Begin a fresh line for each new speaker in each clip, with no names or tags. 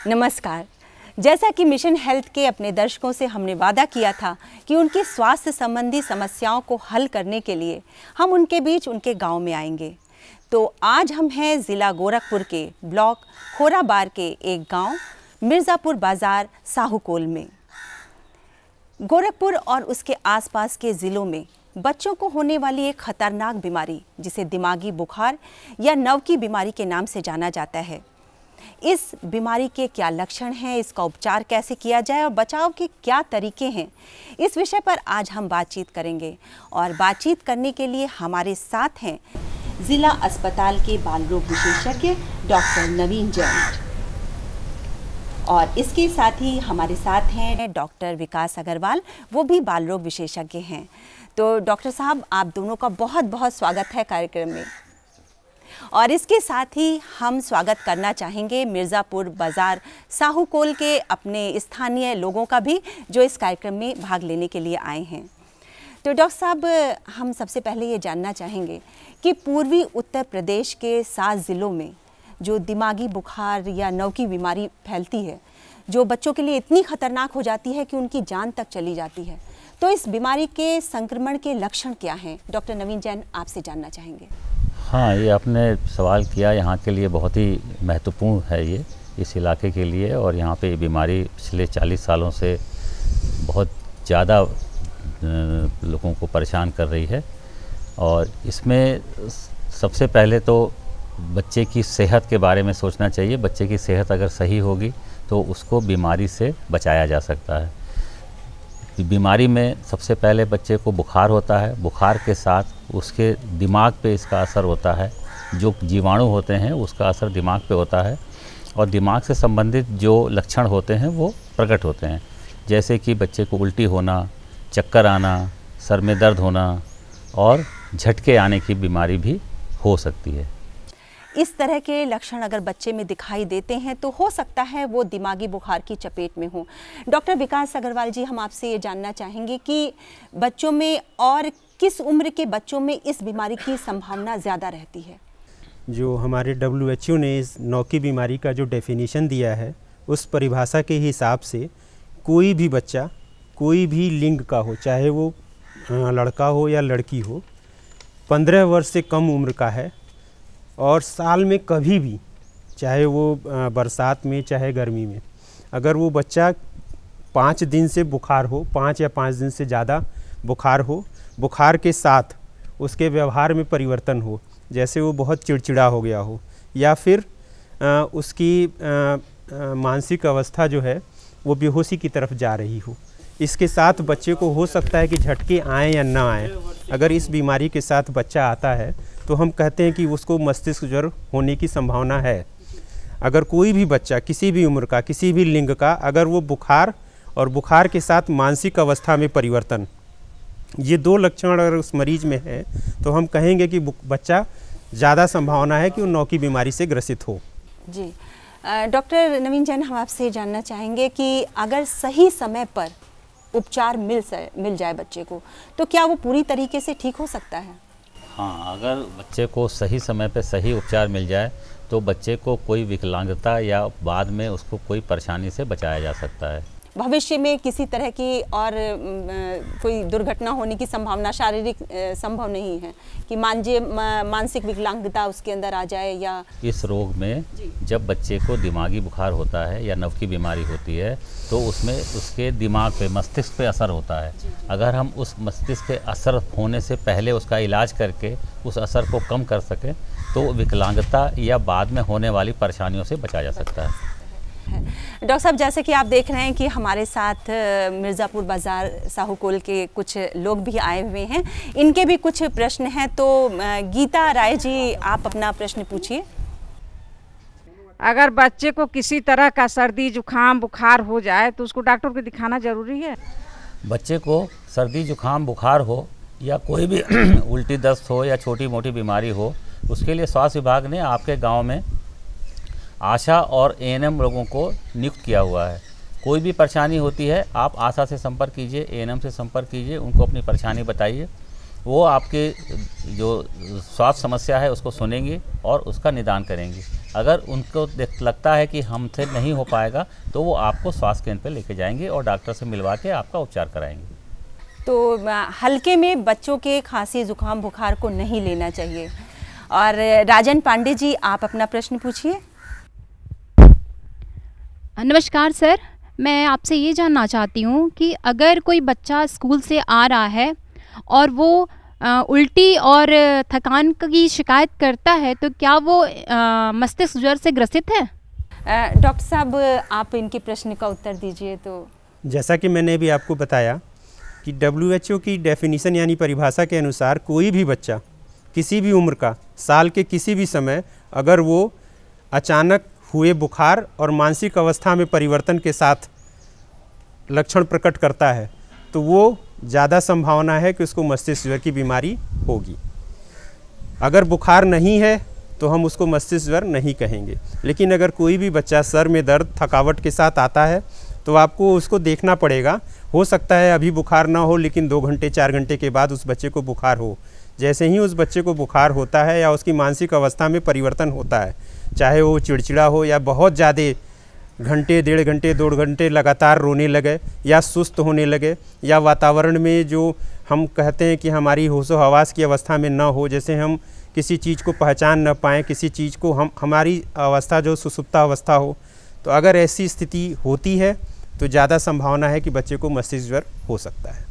नमस्कार। जैसा कि मिशन हेल्थ के अपने दर्शकों से हमने वादा किया था कि उनकी स्वास्थ्य संबंधी समस्याओं को हल करने के लिए हम उनके बीच उनके गांव में आएंगे, तो आज हम हैं ज़िला गोरखपुर के ब्लॉक खोराबार के एक गांव मिर्ज़ापुर बाज़ार साहूकोल में। गोरखपुर और उसके आसपास के ज़िलों में बच्चों को होने वाली एक खतरनाक बीमारी, जिसे दिमागी बुखार या नव की बीमारी के नाम से जाना जाता है, इस बीमारी के क्या लक्षण हैं, इसका उपचार कैसे किया जाए और बचाव के क्या तरीके हैं, इस विषय पर आज हम बातचीत करेंगे। और बातचीत करने के लिए हमारे साथ हैं जिला अस्पताल के बाल रोग विशेषज्ञ डॉक्टर नवीन जैन, और इसके साथ ही हमारे साथ हैं डॉक्टर विकास अग्रवाल, वो भी बाल रोग विशेषज्ञ हैं। तो डॉक्टर साहब, आप दोनों का बहुत बहुत स्वागत है कार्यक्रम में। और इसके साथ ही हम स्वागत करना चाहेंगे मिर्ज़ापुर बाज़ार साहूकोल के अपने स्थानीय लोगों का भी, जो इस कार्यक्रम में भाग लेने के लिए आए हैं। तो डॉक्टर साहब, हम सबसे पहले ये जानना चाहेंगे कि पूर्वी उत्तर प्रदेश के 7 ज़िलों में जो दिमागी बुखार या नव की बीमारी फैलती है, जो बच्चों के लिए इतनी खतरनाक हो जाती है कि उनकी जान तक चली जाती है, तो इस बीमारी के संक्रमण के लक्षण क्या हैं? डॉक्टर नवीन जैन, आपसे जानना चाहेंगे।
हाँ, ये आपने सवाल किया, यहाँ के लिए बहुत ही महत्वपूर्ण है ये, इस इलाके के लिए। और यहाँ पे ये बीमारी पिछले 40 सालों से बहुत ज़्यादा लोगों को परेशान कर रही है। और इसमें सबसे पहले तो बच्चे की सेहत के बारे में सोचना चाहिए। बच्चे की सेहत अगर सही होगी तो उसको बीमारी से बचाया जा सकता है। बीमारी में सबसे पहले बच्चे को बुखार होता है, बुखार के साथ उसके दिमाग पे इसका असर होता है। जो जीवाणु होते हैं उसका असर दिमाग पे होता है, और दिमाग से संबंधित जो लक्षण होते हैं वो प्रकट होते हैं, जैसे कि बच्चे को उल्टी होना, चक्कर आना, सर में दर्द होना और झटके आने की बीमारी भी हो सकती है।
इस तरह के लक्षण अगर बच्चे में दिखाई देते हैं तो हो सकता है वो दिमागी बुखार की चपेट में हो। डॉक्टर विकास अग्रवाल जी, हम आपसे ये जानना चाहेंगे कि बच्चों में और किस उम्र के बच्चों में इस बीमारी की संभावना ज़्यादा रहती है?
जो हमारे WHO ने इस नव की बीमारी का जो डेफिनेशन दिया है, उस परिभाषा के हिसाब से कोई भी बच्चा कोई भी लिंग का हो, चाहे वो लड़का हो या लड़की हो, 15 वर्ष से कम उम्र का है और साल में कभी भी, चाहे वो बरसात में चाहे गर्मी में, अगर वो बच्चा 5 दिन से बुखार हो, 5 या 5 दिन से ज़्यादा बुखार हो, बुखार के साथ उसके व्यवहार में परिवर्तन हो, जैसे वो बहुत चिड़चिड़ा हो गया हो, या फिर उसकी मानसिक अवस्था जो है वो बेहोशी की तरफ जा रही हो, इसके साथ बच्चे को हो सकता है कि झटके आएँ या ना आएँ। अगर इस बीमारी के साथ बच्चा आता है तो हम कहते हैं कि उसको मस्तिष्क ज्वर होने की संभावना है। अगर कोई भी बच्चा किसी भी उम्र का, किसी भी लिंग का, अगर वो बुखार और बुखार के साथ मानसिक अवस्था में परिवर्तन, ये 2 लक्षण अगर उस मरीज में है, तो हम कहेंगे कि बच्चा ज़्यादा संभावना है कि वो नव की बीमारी से ग्रसित हो।
जी डॉक्टर नवीन जैन, हम आपसे जानना चाहेंगे कि अगर सही समय पर उपचार मिल जाए बच्चे को, तो क्या वो पूरी तरीके से ठीक हो सकता है?
हाँ, अगर बच्चे को सही समय पे सही उपचार मिल जाए तो बच्चे को कोई विकलांगता या बाद में उसको कोई परेशानी से बचाया जा सकता है।
भविष्य में किसी तरह की और कोई दुर्घटना होने की संभावना शारीरिक संभव नहीं है कि मानसिक विकलांगता उसके अंदर आ जाए? या
इस रोग में जब बच्चे को दिमागी बुखार होता है या नव की बीमारी होती है तो उसमें उसके दिमाग पे, मस्तिष्क पे असर होता है। अगर हम उस मस्तिष्क पे असर होने से पहले उसका इलाज करके उस असर को कम कर सकें तो विकलांगता या बाद में होने वाली परेशानियों से बचा जा सकता है।
डॉक्टर साहब, जैसे कि आप देख रहे हैं कि हमारे साथ मिर्ज़ापुर बाज़ार साहूकोल के कुछ लोग भी आए हुए हैं, इनके भी कुछ प्रश्न हैं। तो गीता राय जी, आप अपना प्रश्न पूछिए।
अगर बच्चे को किसी तरह का सर्दी जुकाम बुखार हो जाए तो उसको डॉक्टर को दिखाना जरूरी है?
बच्चे को सर्दी जुकाम बुखार हो या कोई भी उल्टी दस्त हो या छोटी मोटी बीमारी हो, उसके लिए स्वास्थ्य विभाग ने आपके गांव में आशा और ANM लोगों को नियुक्त किया हुआ है। कोई भी परेशानी होती है आप आशा से संपर्क कीजिए, ANM से संपर्क कीजिए, उनको अपनी परेशानी बताइए, वो आपके जो स्वास्थ्य समस्या है उसको सुनेंगे और उसका निदान करेंगे। अगर उनको लगता है कि हमसे नहीं हो पाएगा तो वो आपको स्वास्थ्य केंद्र पे लेके जाएंगे और डॉक्टर से मिलवा के आपका उपचार कराएंगे।
तो हल्के में बच्चों के खांसी जुकाम बुखार को नहीं लेना चाहिए। और राजन पांडे जी, आप अपना प्रश्न पूछिए।
नमस्कार सर, मैं आपसे ये जानना चाहती हूँ कि अगर कोई बच्चा स्कूल से आ रहा है और वो उल्टी और थकान की शिकायत करता है तो क्या वो मस्तिष्क ज्वर से ग्रसित है?
डॉक्टर साहब, आप इनके प्रश्न का उत्तर दीजिए। तो
जैसा कि मैंने अभी आपको बताया कि WHO की डेफिनीशन यानी परिभाषा के अनुसार कोई भी बच्चा किसी भी उम्र का, साल के किसी भी समय, अगर वो अचानक हुए बुखार और मानसिक अवस्था में परिवर्तन के साथ लक्षण प्रकट करता है तो वो ज़्यादा संभावना है कि उसको मस्तिष्क ज्वर की बीमारी होगी। अगर बुखार नहीं है तो हम उसको मस्तिष्क ज्वर नहीं कहेंगे। लेकिन अगर कोई भी बच्चा सर में दर्द, थकावट के साथ आता है तो आपको उसको देखना पड़ेगा। हो सकता है अभी बुखार ना हो लेकिन 2 घंटे 4 घंटे के बाद उस बच्चे को बुखार हो। जैसे ही उस बच्चे को बुखार होता है या उसकी मानसिक अवस्था में परिवर्तन होता है, चाहे वो चिड़चिड़ा हो या बहुत ज़्यादा घंटे, 1.5 घंटे, 2 घंटे लगातार रोने लगे या सुस्त होने लगे, या वातावरण में जो हम कहते हैं कि हमारी होशो हवास की अवस्था में ना हो, जैसे हम किसी चीज़ को पहचान न पाएँ, किसी चीज़ को हमारी अवस्था जो सुसुप्ता अवस्था हो, तो अगर ऐसी स्थिति होती है तो ज़्यादा संभावना है कि बच्चे को मस्तिष्क ज्वर हो सकता है।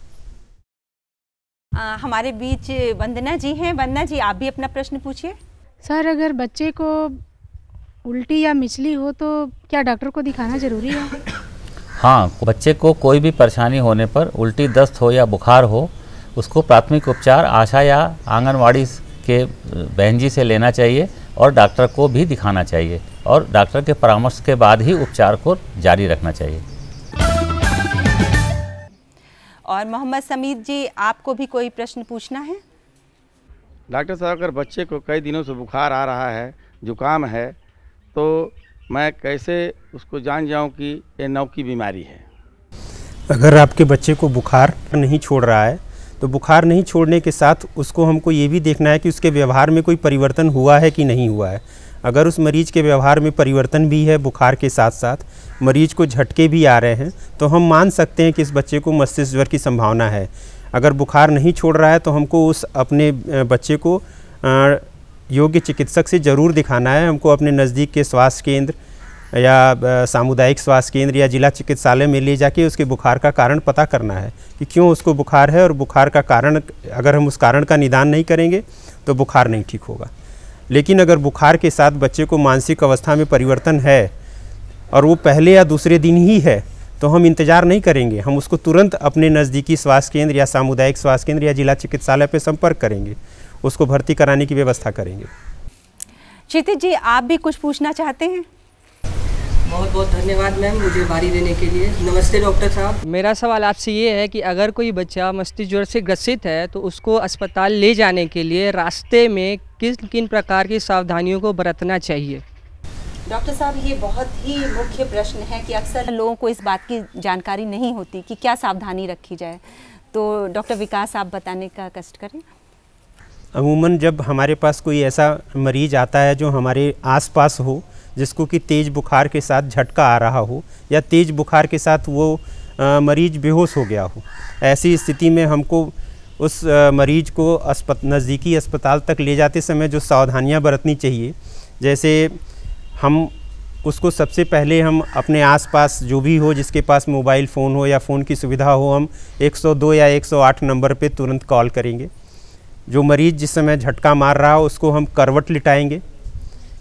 हमारे बीच वंदना जी हैं। वंदना जी, आप भी अपना प्रश्न पूछिए।
सर, अगर बच्चे को उल्टी या मिचली हो तो क्या डॉक्टर को दिखाना ज़रूरी है?
हाँ, बच्चे को कोई भी परेशानी होने पर, उल्टी, दस्त हो या बुखार हो, उसको प्राथमिक उपचार आशा या आंगनवाड़ी के बहन जी से लेना चाहिए और डॉक्टर को भी दिखाना चाहिए और डॉक्टर के परामर्श के बाद ही उपचार को जारी रखना चाहिए।
और मोहम्मद समीद जी, आपको भी कोई प्रश्न पूछना है?
डॉक्टर साहब, अगर बच्चे को कई दिनों से बुखार आ रहा है, जुकाम है, तो मैं कैसे उसको जान जाऊं कि ये नव की बीमारी है?
अगर आपके बच्चे को बुखार नहीं छोड़ रहा है तो बुखार नहीं छोड़ने के साथ उसको हमको ये भी देखना है कि उसके व्यवहार में कोई परिवर्तन हुआ है कि नहीं हुआ है। अगर उस मरीज के व्यवहार में परिवर्तन भी है, बुखार के साथ साथ मरीज को झटके भी आ रहे हैं, तो हम मान सकते हैं कि इस बच्चे को मस्तिष्क ज्वर की संभावना है। अगर बुखार नहीं छोड़ रहा है तो हमको उस अपने बच्चे को योग्य चिकित्सक से ज़रूर दिखाना है। हमको अपने नज़दीक के स्वास्थ्य केंद्र या सामुदायिक स्वास्थ्य केंद्र या जिला चिकित्सालय में ले जाके उसके बुखार का कारण पता करना है कि क्यों उसको बुखार है, और बुखार का कारण, अगर हम उस कारण का निदान नहीं करेंगे तो बुखार नहीं ठीक होगा। लेकिन अगर बुखार के साथ बच्चे को मानसिक अवस्था में परिवर्तन है और वो पहले या दूसरे दिन ही है तो हम इंतज़ार नहीं करेंगे, हम उसको तुरंत अपने नज़दीकी स्वास्थ्य केंद्र या सामुदायिक स्वास्थ्य केंद्र या जिला चिकित्सालय पर संपर्क करेंगे, उसको भर्ती कराने की व्यवस्था करेंगे।
क्षितिज जी, आप भी कुछ पूछना चाहते हैं?
बहुत बहुत धन्यवाद मैम, मुझे बारी देने के लिए। नमस्ते डॉक्टर साहब, मेरा सवाल आपसे ये है कि अगर कोई बच्चा मस्तिष्क ज्वर से ग्रसित है तो उसको अस्पताल ले जाने के लिए रास्ते में किन प्रकार की सावधानियों को बरतना चाहिए?
डॉक्टर साहब, ये बहुत ही मुख्य प्रश्न है कि अक्सर लोगों को इस बात की जानकारी नहीं होती कि क्या सावधानी रखी जाए। तो डॉक्टर विकास, आप बताने का कष्ट करें।
अमूमन जब हमारे पास कोई ऐसा मरीज आता है जो हमारे आसपास हो, जिसको कि तेज़ बुखार के साथ झटका आ रहा हो या तेज़ बुखार के साथ वो मरीज बेहोश हो गया हो, ऐसी स्थिति में हमको उस मरीज को नज़दीकी अस्पताल तक ले जाते समय जो सावधानियां बरतनी चाहिए, जैसे हम उसको सबसे पहले हम अपने आसपास जो भी हो, जिसके पास मोबाइल फ़ोन हो या फ़ोन की सुविधा हो, हम 102 या 108 नंबर पे तुरंत कॉल करेंगे। जो मरीज़ जिस समय झटका मार रहा हो उसको हम करवट लिटाएंगे।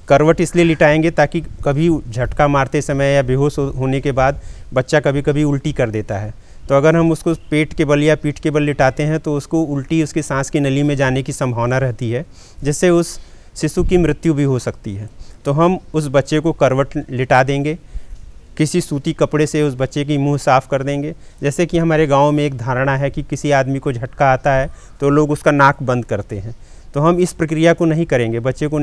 करवट इसलिए लिटाएंगे ताकि कभी झटका मारते समय या बेहोश होने के बाद बच्चा कभी कभी उल्टी कर देता है, तो अगर हम उसको पेट के बल या पीठ के बल लिटाते हैं तो उसको उल्टी उसके सांस की नली में जाने की संभावना रहती है, जिससे उस शिशु की मृत्यु भी हो सकती है। तो हम उस बच्चे को करवट लिटा देंगे, किसी सूती कपड़े से उस बच्चे की मुंह साफ़ कर देंगे। जैसे कि हमारे गांव में एक धारणा है कि किसी आदमी को झटका आता है तो लोग उसका नाक बंद करते हैं, तो हम इस प्रक्रिया को नहीं करेंगे। बच्चे को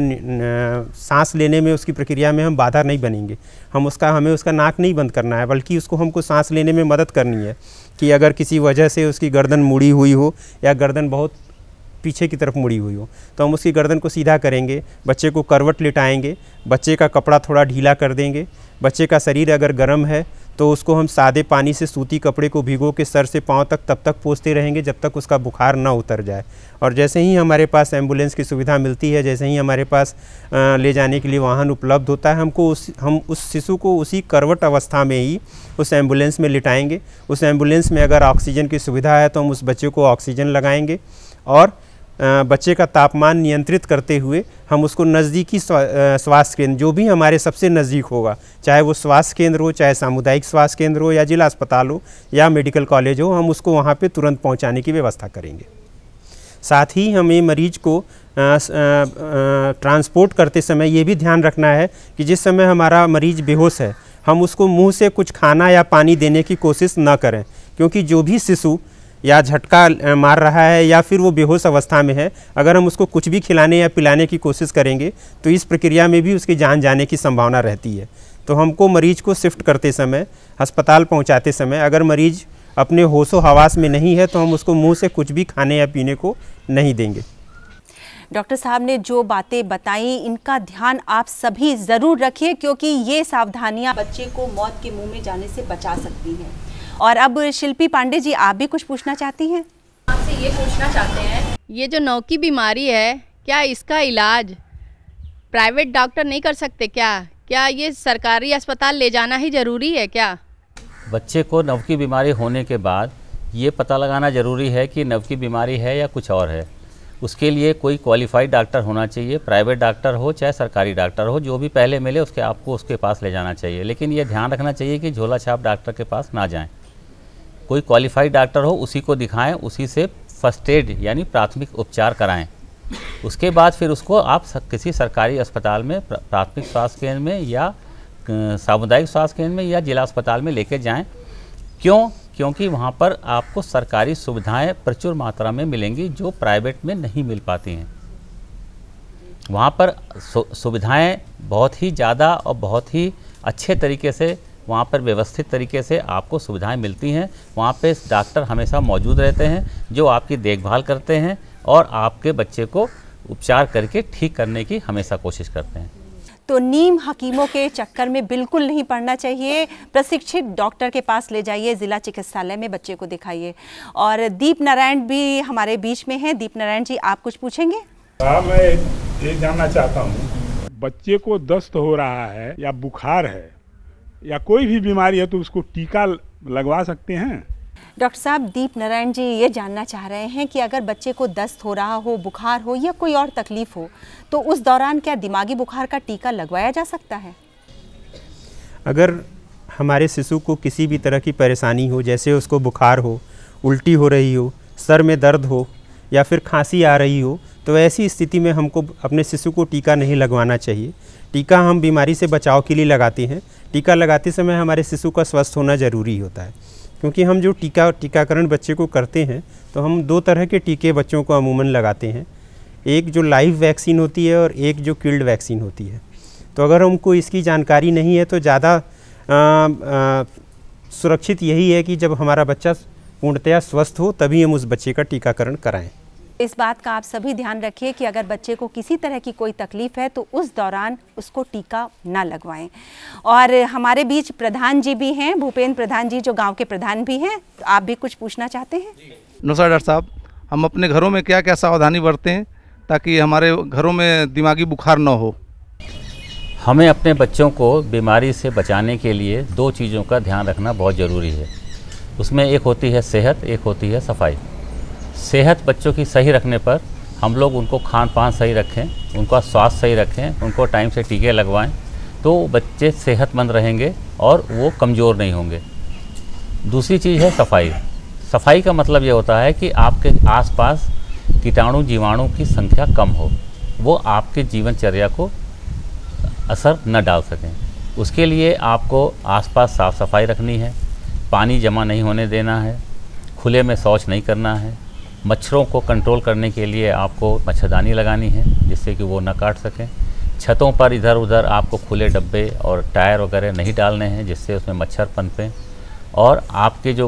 सांस लेने में उसकी प्रक्रिया में हम बाधा नहीं बनेंगे। हमें उसका नाक नहीं बंद करना है, बल्कि उसको हमको सांस लेने में मदद करनी है कि अगर किसी वजह से उसकी गर्दन मुड़ी हुई हो या गर्दन बहुत पीछे की तरफ मुड़ी हुई हो, तो हम उसकी गर्दन को सीधा करेंगे, बच्चे को करवट लिटाएंगे, बच्चे का कपड़ा थोड़ा ढीला कर देंगे। बच्चे का शरीर अगर गर्म है तो उसको हम सादे पानी से सूती कपड़े को भिगो के सर से पाँव तक तब तक पोंछते रहेंगे जब तक उसका बुखार ना उतर जाए। और जैसे ही हमारे पास एम्बुलेंस की सुविधा मिलती है, जैसे ही हमारे पास ले जाने के लिए वाहन उपलब्ध होता है, हम उस शिशु को उसी करवट अवस्था में ही उस एम्बुलेंस में लिटाएंगे। उस एम्बुलेंस में अगर ऑक्सीजन की सुविधा है तो हम उस बच्चे को ऑक्सीजन लगाएंगे और बच्चे का तापमान नियंत्रित करते हुए हम उसको नज़दीकी स्वास्थ्य केंद्र, जो भी हमारे सबसे नज़दीक होगा, चाहे वो स्वास्थ्य केंद्र हो, चाहे सामुदायिक स्वास्थ्य केंद्र हो, या जिला अस्पताल हो, या मेडिकल कॉलेज हो, हम उसको वहाँ पे तुरंत पहुँचाने की व्यवस्था करेंगे। साथ ही हमें मरीज को ट्रांसपोर्ट करते समय ये भी ध्यान रखना है कि जिस समय हमारा मरीज बेहोश है, हम उसको मुँह से कुछ खाना या पानी देने की कोशिश न करें, क्योंकि जो भी शिशु या झटका मार रहा है या फिर वो बेहोश अवस्था में है, अगर हम उसको कुछ भी खिलाने या पिलाने की कोशिश करेंगे तो इस प्रक्रिया में भी उसकी जान जाने की संभावना रहती है। तो हमको मरीज को शिफ्ट करते समय, अस्पताल पहुंचाते समय, अगर मरीज अपने होशो हवास में नहीं है तो हम उसको मुंह से कुछ भी खाने या पीने को नहीं देंगे।
डॉक्टर साहब ने जो बातें बताई, इनका ध्यान आप सभी ज़रूर रखिए, क्योंकि ये सावधानियां बच्चे को मौत के मुंह में जाने से बचा सकती हैं। और अब शिल्पी पांडे जी, आप भी कुछ पूछना चाहती हैं?
आपसे ये पूछना चाहते हैं, ये जो नौ की बीमारी है, क्या इसका इलाज प्राइवेट डॉक्टर नहीं कर सकते क्या ये सरकारी अस्पताल ले जाना ही ज़रूरी है क्या?
बच्चे को नव की बीमारी होने के बाद ये पता लगाना ज़रूरी है कि नव की बीमारी है या कुछ और है। उसके लिए कोई क्वालिफाइड डॉक्टर होना चाहिए, प्राइवेट डॉक्टर हो चाहे सरकारी डॉक्टर हो, जो भी पहले मिले उसके आपको उसके पास ले जाना चाहिए। लेकिन ये ध्यान रखना चाहिए कि झोला छाप डॉक्टर के पास ना जाएं। कोई क्वालिफाइड डॉक्टर हो उसी को दिखाएं, उसी से फर्स्ट एड यानी प्राथमिक उपचार कराएं। उसके बाद फिर उसको आप किसी सरकारी अस्पताल में, प्राथमिक स्वास्थ्य केंद्र में या सामुदायिक स्वास्थ्य केंद्र में या जिला अस्पताल में लेके जाएं। क्योंकि वहाँ पर आपको सरकारी सुविधाएं प्रचुर मात्रा में मिलेंगी जो प्राइवेट में नहीं मिल पाती हैं। वहाँ पर सुविधाएं बहुत ही ज़्यादा और बहुत ही अच्छे तरीके से, वहाँ पर व्यवस्थित तरीके से आपको सुविधाएं मिलती हैं। वहाँ पे डॉक्टर हमेशा मौजूद रहते हैं जो आपकी देखभाल करते हैं और आपके बच्चे को उपचार करके ठीक करने की हमेशा कोशिश करते हैं।
तो नीम हकीमों के चक्कर में बिल्कुल नहीं पड़ना चाहिए। प्रशिक्षित डॉक्टर के पास ले जाइए, जिला चिकित्सालय में बच्चे को दिखाइए। और दीप नारायण भी हमारे बीच में हैं। दीप नारायण जी, आप कुछ पूछेंगे?
हाँ, मैं ये जानना चाहता हूँ, बच्चे को दस्त हो रहा है या बुखार है या कोई भी बीमारी है तो उसको टीका लगवा सकते हैं?
डॉक्टर साहब, दीप नारायण जी ये जानना चाह रहे हैं कि अगर बच्चे को दस्त हो रहा हो, बुखार हो या कोई और तकलीफ हो, तो उस दौरान क्या दिमागी बुखार का टीका लगवाया जा सकता है?
अगर हमारे शिशु को किसी भी तरह की परेशानी हो, जैसे उसको बुखार हो, उल्टी हो रही हो, सर में दर्द हो या फिर खांसी आ रही हो, तो ऐसी स्थिति में हमको अपने शिशु को टीका नहीं लगवाना चाहिए। टीका हम बीमारी से बचाव के लिए लगाते हैं। टीका लगाते समय हमारे शिशु का स्वस्थ होना ज़रूरी होता है, क्योंकि हम जो टीकाकरण बच्चे को करते हैं तो हम दो तरह के टीके बच्चों को अमूमन लगाते हैं। एक जो लाइव वैक्सीन होती है और एक जो किल्ड वैक्सीन होती है। तो अगर हमको इसकी जानकारी नहीं है तो ज़्यादा सुरक्षित यही है कि जब हमारा बच्चा पूर्णतया स्वस्थ हो तभी हम उस बच्चे का टीकाकरण कराएं।
इस बात का आप सभी ध्यान रखिए कि अगर बच्चे को किसी तरह की कोई तकलीफ है तो उस दौरान उसको टीका ना लगवाएं। और हमारे बीच प्रधान जी भी हैं, भूपेंद्र प्रधान जी, जो गांव के प्रधान भी हैं। तो आप भी कुछ पूछना चाहते हैं?
नमस्कार डॉक्टर साहब, हम अपने घरों में क्या क्या सावधानी बरतें ताकि हमारे घरों में दिमागी बुखार न हो?
हमें अपने बच्चों को बीमारी से बचाने के लिए दो चीज़ों का ध्यान रखना बहुत ज़रूरी है। उसमें एक होती है सेहत, एक होती है सफाई। सेहत बच्चों की सही रखने पर हम लोग उनको खान पान सही रखें, उनका स्वास्थ्य सही रखें, उनको टाइम से टीके लगवाएं, तो बच्चे सेहतमंद रहेंगे और वो कमज़ोर नहीं होंगे। दूसरी चीज़ है सफाई। सफाई का मतलब ये होता है कि आपके आसपास कीटाणु जीवाणु की संख्या कम हो, वो आपके जीवनचर्या को असर न डाल सकें। उसके लिए आपको आसपास साफ़ सफाई रखनी है, पानी जमा नहीं होने देना है, खुले में शौच नहीं करना है। मच्छरों को कंट्रोल करने के लिए आपको मच्छरदानी लगानी है जिससे कि वो न काट सकें। छतों पर इधर उधर आपको खुले डब्बे और टायर वगैरह नहीं डालने हैं जिससे उसमें मच्छर पनपें। और आपके जो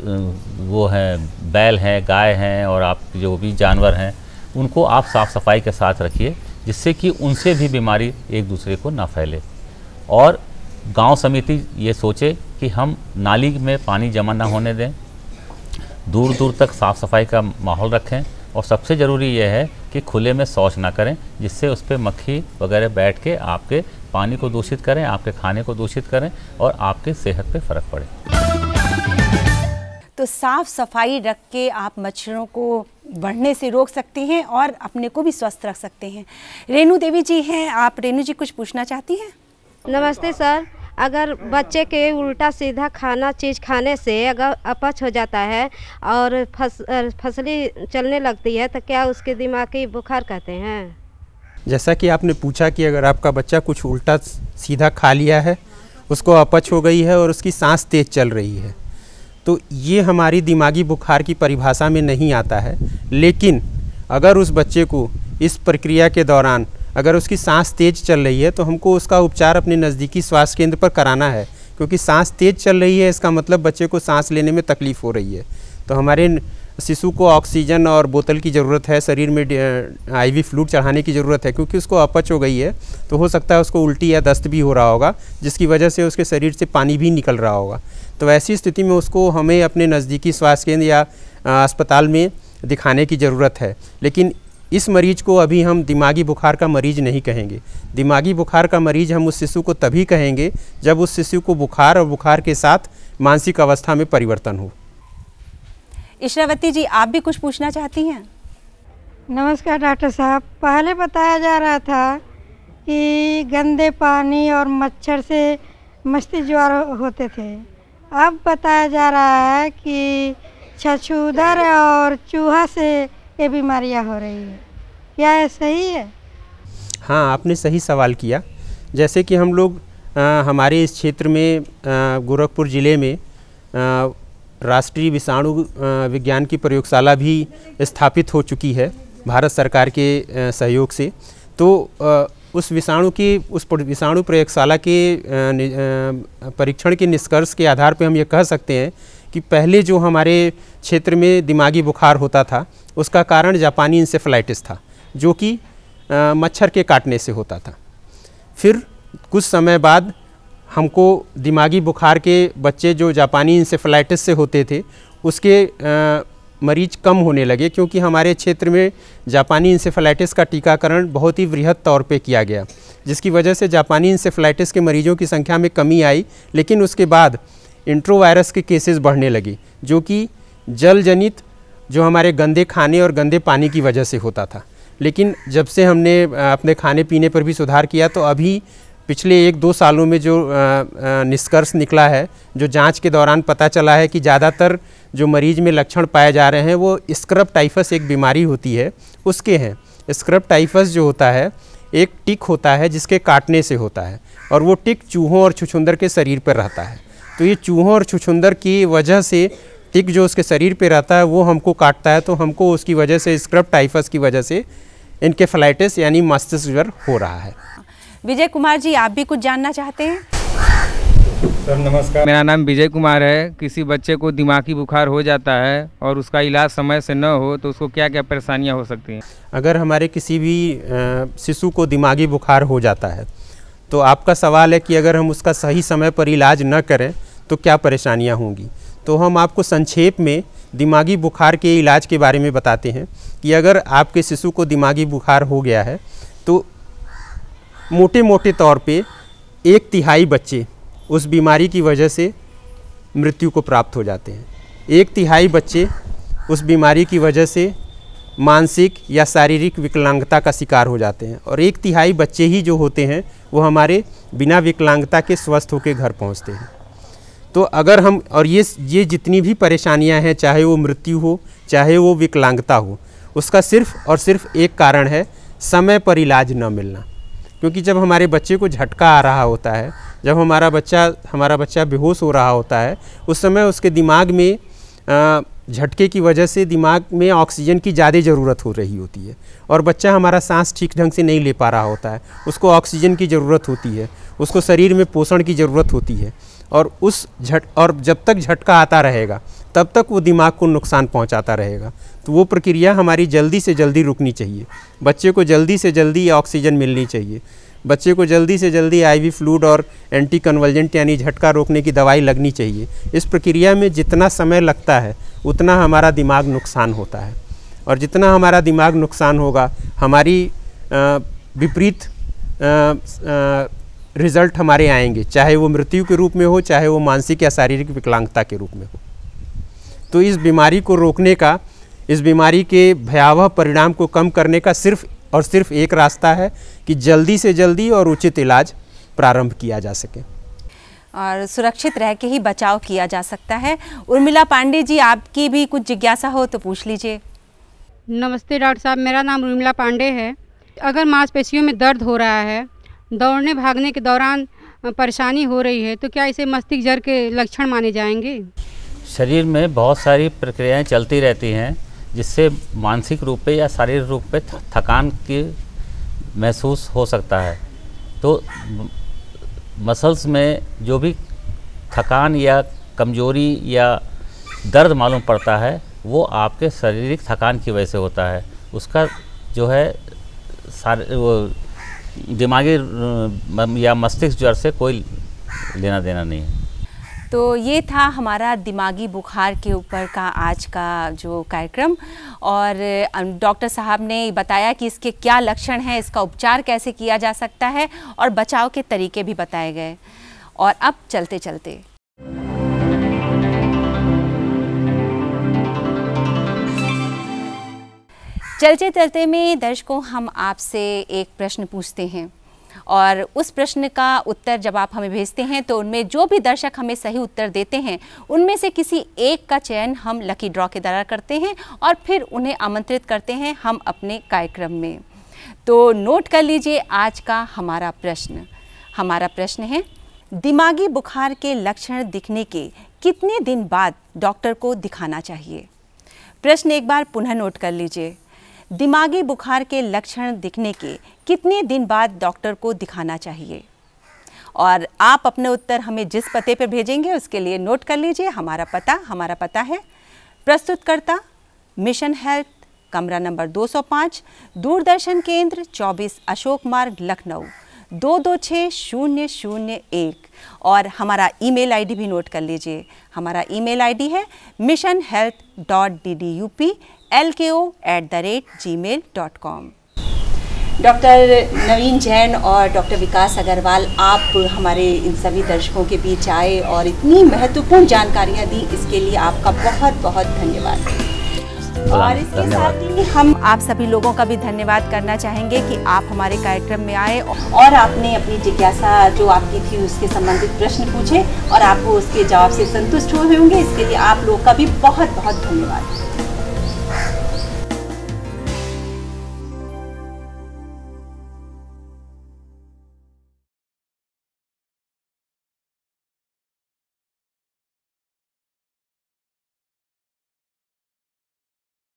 वो हैं बैल हैं, गाय हैं और आप जो भी जानवर हैं उनको आप साफ़ सफाई के साथ रखिए, जिससे कि उनसे भी बीमारी एक दूसरे को ना फैले। और गांव समिति ये सोचे कि हम नाली में पानी जमा ना होने दें, दूर दूर तक साफ़ सफाई का माहौल रखें, और सबसे ज़रूरी यह है कि खुले में शौच ना करें, जिससे उस पर मक्खी वगैरह बैठ के आपके पानी को दूषित करें, आपके खाने को दूषित करें और आपके सेहत पे फ़र्क पड़े।
तो साफ सफाई रख के आप मच्छरों को बढ़ने से रोक सकते हैं और अपने को भी स्वस्थ रख सकते हैं। रेणु देवी जी हैं, आप रेणु जी कुछ पूछना चाहती हैं?
नमस्ते सर। अगर बच्चे के उल्टा सीधा खाना चीज़ खाने से अगर अपच हो जाता है और फसली चलने लगती है तो क्या उसके दिमागी बुखार कहते हैं?
जैसा कि आपने पूछा कि अगर आपका बच्चा कुछ उल्टा सीधा खा लिया है, उसको अपच हो गई है और उसकी सांस तेज़ चल रही है, तो ये हमारी दिमागी बुखार की परिभाषा में नहीं आता है। लेकिन अगर उस बच्चे को इस प्रक्रिया के दौरान अगर उसकी सांस तेज़ चल रही है तो हमको उसका उपचार अपने नज़दीकी स्वास्थ्य केंद्र पर कराना है, क्योंकि सांस तेज़ चल रही है इसका मतलब बच्चे को सांस लेने में तकलीफ़ हो रही है। तो हमारे शिशु को ऑक्सीजन और बोतल की ज़रूरत है, शरीर में IV फ्लूइड चढ़ाने की ज़रूरत है, क्योंकि उसको अपच हो गई है। तो हो सकता है उसको उल्टी या दस्त भी हो रहा होगा, जिसकी वजह से उसके शरीर से पानी भी निकल रहा होगा। तो ऐसी स्थिति में उसको हमें अपने नज़दीकी स्वास्थ्य केंद्र या अस्पताल में दिखाने की ज़रूरत है। लेकिन इस मरीज़ को अभी हम दिमागी बुखार का मरीज़ नहीं कहेंगे। दिमागी बुखार का मरीज़ हम उस शिशु को तभी कहेंगे जब उस शिशु को बुखार और बुखार के साथ मानसिक अवस्था में परिवर्तन हो।
इशरावती जी, आप भी कुछ पूछना चाहती हैं?
नमस्कार डॉक्टर साहब। पहले बताया जा रहा था कि गंदे पानी और मच्छर से मस्ती ज्वर होते थे, अब बताया जा रहा है कि छछूंदर और चूहा से ये बीमारियां हो रही है। क्या ये सही है?
हाँ, आपने सही सवाल किया। जैसे कि हम लोग हमारे इस क्षेत्र में गोरखपुर ज़िले में राष्ट्रीय विषाणु विज्ञान की प्रयोगशाला भी स्थापित हो चुकी है भारत सरकार के सहयोग से। तो उस विषाणु प्रयोगशाला के परीक्षण के निष्कर्ष के आधार पर हम ये कह सकते हैं कि पहले जो हमारे क्षेत्र में दिमागी बुखार होता था उसका कारण जापानी इंसेफेलाइटिस था, जो कि मच्छर के काटने से होता था। फिर कुछ समय बाद हमको दिमागी बुखार के बच्चे जो जापानी इंसेफेलाइटिस से होते थे उसके मरीज कम होने लगे, क्योंकि हमारे क्षेत्र में जापानी इंसेफेलाइटिस का टीकाकरण बहुत ही वृहद तौर पे किया गया, जिसकी वजह से जापानी इंसेफेलाइटिस के मरीजों की संख्या में कमी आई। लेकिन उसके बाद इंट्रोवायरस के केसेस बढ़ने लगे, जो कि जल जनित जो हमारे गंदे खाने और गंदे पानी की वजह से होता था। लेकिन जब से हमने अपने खाने पीने पर भी सुधार किया, तो अभी पिछले 1-2 सालों में जो निष्कर्ष निकला है, जो जांच के दौरान पता चला है कि ज़्यादातर जो मरीज में लक्षण पाए जा रहे हैं वो स्क्रब टाइफस एक बीमारी होती है उसके हैं। स्क्रब टाइफस जो होता है एक टिक होता है जिसके काटने से होता है, और वो टिक चूहों और छुछुंदर के शरीर पर रहता है। तो ये चूहों और छुछुंदर की वजह से टिक जो उसके शरीर पे रहता है वो हमको काटता है, तो हमको उसकी वजह से स्क्रब टाइफस की वजह से एन्केफेलाइटिस यानी मस्तिष्क ज्वर हो रहा है।
विजय कुमार जी, आप भी कुछ जानना चाहते हैं?
सर नमस्कार, मेरा नाम विजय कुमार है। किसी बच्चे को दिमागी बुखार हो जाता है और उसका इलाज समय से न हो तो उसको क्या क्या परेशानियां हो सकती हैं?
अगर हमारे किसी भी शिशु को दिमागी बुखार हो जाता है तो आपका सवाल है कि अगर हम उसका सही समय पर इलाज न करें तो क्या परेशानियां होंगी। तो हम आपको संक्षेप में दिमागी बुखार के इलाज के बारे में बताते हैं कि अगर आपके शिशु को दिमागी बुखार हो गया है तो मोटे मोटे तौर पे 1/3 बच्चे उस बीमारी की वजह से मृत्यु को प्राप्त हो जाते हैं। 1/3 बच्चे उस बीमारी की वजह से मानसिक या शारीरिक विकलांगता का शिकार हो जाते हैं, और 1/3 बच्चे ही जो होते हैं वो हमारे बिना विकलांगता के स्वस्थ होकर घर पहुंचते हैं। तो अगर हम और ये जितनी भी परेशानियां हैं, चाहे वो मृत्यु हो चाहे वो विकलांगता हो, उसका सिर्फ और सिर्फ एक कारण है समय पर इलाज न मिलना। क्योंकि जब हमारे बच्चे को झटका आ रहा होता है, जब हमारा बच्चा बेहोश हो रहा होता है, उस समय उसके दिमाग में झटके की वजह से दिमाग में ऑक्सीजन की ज़्यादा ज़रूरत हो रही होती है, और बच्चा हमारा सांस ठीक ढंग से नहीं ले पा रहा होता है। उसको ऑक्सीजन की ज़रूरत होती है, उसको शरीर में पोषण की ज़रूरत होती है, और जब तक झटका आता रहेगा तब तक वो दिमाग को नुकसान पहुंचाता रहेगा। तो वो प्रक्रिया हमारी जल्दी से जल्दी रुकनी चाहिए। बच्चे को जल्दी से जल्दी ऑक्सीजन मिलनी चाहिए, बच्चे को जल्दी से जल्दी आईवी फ्लूइड और एंटी कन्वल्जेंट यानी झटका रोकने की दवाई लगनी चाहिए। इस प्रक्रिया में जितना समय लगता है उतना हमारा दिमाग नुकसान होता है, और जितना हमारा दिमाग नुकसान होगा हमारी विपरीत रिज़ल्ट हमारे आएंगे, चाहे वो मृत्यु के रूप में हो, चाहे वो मानसिक या शारीरिक विकलांगता के रूप में हो। तो इस बीमारी को रोकने का, इस बीमारी के भयावह परिणाम को कम करने का सिर्फ और सिर्फ एक रास्ता है कि जल्दी से जल्दी और उचित इलाज प्रारंभ किया जा सके
और सुरक्षित रह के ही बचाव किया जा सकता है। उर्मिला पांडे जी, आपकी भी कुछ जिज्ञासा हो तो पूछ लीजिए।
नमस्ते डॉक्टर साहब, मेरा नाम उर्मिला पांडे है। अगर मांसपेशियों में दर्द हो रहा है, दौड़ने भागने के दौरान परेशानी हो रही है, तो क्या इसे मस्तिष्क ज्वर के लक्षण माने जाएंगे?
शरीर में बहुत सारी प्रक्रियाएं चलती रहती हैं जिससे मानसिक रूप पे या शारीरिक रूप पे थकान की महसूस हो सकता है। तो मसल्स में जो भी थकान या कमजोरी या दर्द मालूम पड़ता है वो आपके शारीरिक थकान की वजह से होता है। उसका जो है वो दिमागी या मस्तिष्क ज्वर से कोई लेना देना नहीं है।
तो ये था हमारा दिमागी बुखार के ऊपर का आज का जो कार्यक्रम, और डॉक्टर साहब ने बताया कि इसके क्या लक्षण हैं, इसका उपचार कैसे किया जा सकता है और बचाव के तरीके भी बताए गए। और अब चलते चलते में दर्शकों, हम आपसे एक प्रश्न पूछते हैं और उस प्रश्न का उत्तर जब आप हमें भेजते हैं तो उनमें जो भी दर्शक हमें सही उत्तर देते हैं उनमें से किसी एक का चयन हम लकी ड्रॉ के द्वारा करते हैं और फिर उन्हें आमंत्रित करते हैं हम अपने कार्यक्रम में। तो नोट कर लीजिए आज का हमारा प्रश्न। हमारा प्रश्न है, दिमागी बुखार के लक्षण दिखने के कितने दिन बाद डॉक्टर को दिखाना चाहिए? प्रश्न एक बार पुनः नोट कर लीजिए। दिमागी बुखार के लक्षण दिखने के कितने दिन बाद डॉक्टर को दिखाना चाहिए? और आप अपने उत्तर हमें जिस पते पर भेजेंगे उसके लिए नोट कर लीजिए हमारा पता है प्रस्तुतकर्ता मिशन हेल्थ, कमरा नंबर 205, दूरदर्शन केंद्र 24 अशोक मार्ग, लखनऊ 226001। और हमारा ईमेल आईडी भी नोट कर लीजिए। हमारा ईमेल आईडी है missionhealth.ddupLKO@gmail.com। डॉक्टर नवीन जैन और डॉक्टर विकास अग्रवाल, आप हमारे इन सभी दर्शकों के बीच आए और इतनी महत्वपूर्ण जानकारियां दी, इसके लिए आपका बहुत बहुत धन्यवाद। और इसके साथ ही हम आप सभी लोगों का भी धन्यवाद करना चाहेंगे कि आप हमारे कार्यक्रम में आए और आपने अपनी जिज्ञासा जो आपकी थी उसके संबंधित प्रश्न पूछे और आप वो उसके जवाब से संतुष्ट हुए होंगे। इसके लिए आप लोग का भी बहुत बहुत धन्यवाद।